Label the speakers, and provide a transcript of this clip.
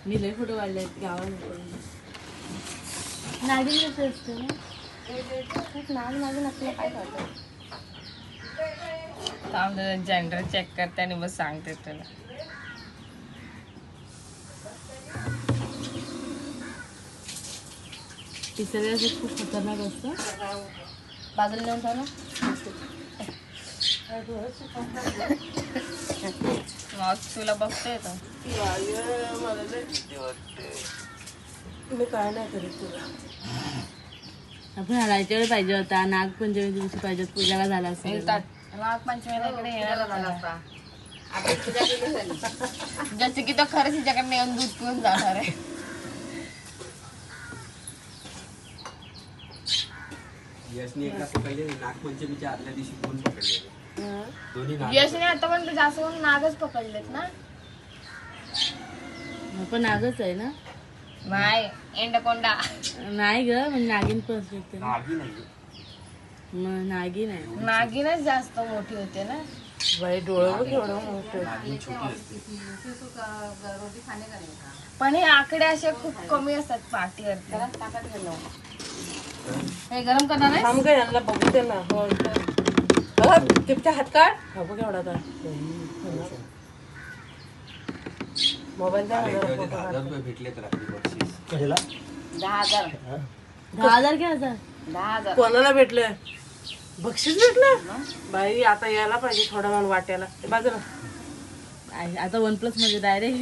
Speaker 1: मी लय फोटो काढले गावाला. नागिन कसं असतं ना, नागिन आपल्याला काय करतो.
Speaker 2: जेंडर चेक करते आणि मग सांगते तुला.
Speaker 1: तिसऱ्या खूप खतरनाक असतं.
Speaker 2: बाजूला नेऊन ठेव ना. मग तुला बघता येतं.
Speaker 1: मी काय नाही करीत तुला. आपण हलायच्या वेळी पाहिजे होता. नागपंचमी दिवशी पाहिजे पूजाला झाला असेल.
Speaker 2: नागपंचमीला इकडे येणार झाला. जसे की तो खरंच हिच्याकडे येऊन दूध पिऊन जाणार आहे.
Speaker 3: यशने एका पकडले, नागपंचमीच्या आदल्या दिवशी कोण पकडले?
Speaker 2: यशने आता पण जास्त करून नागच पकडलेत ना.
Speaker 1: पण नागच आहे ना.
Speaker 2: नाही एंडकोंडा
Speaker 1: नाही ग, म्हणजे नागिन पण असते.
Speaker 3: नागी नाही,
Speaker 1: मग नागिन आहे.
Speaker 2: नागिनच जास्त मोठी होते ना.
Speaker 1: बाई डोळं केवढं मोठं.
Speaker 3: नागिन छोटी असते.
Speaker 2: पण हे आकडे असे खूप कमी असतात पाठीवरती. हे गरम करणार आहे.
Speaker 1: थांब काय यांना बघू दे ना. टिपच्या हात काढ. हा बघ एवढा का मोबाईल द्या.
Speaker 3: 10,000 रुपये भेटले तर आपली बक्षीस.
Speaker 2: 10,000
Speaker 1: 10,000 घ्या.
Speaker 2: 10,000
Speaker 1: कोणाला भेटले? बक्षीस भेटलं बाई. आता यायला पाहिजे थोडा वेळ वाट्याला. बाजूला आता OnePlus मध्ये डायरेक्ट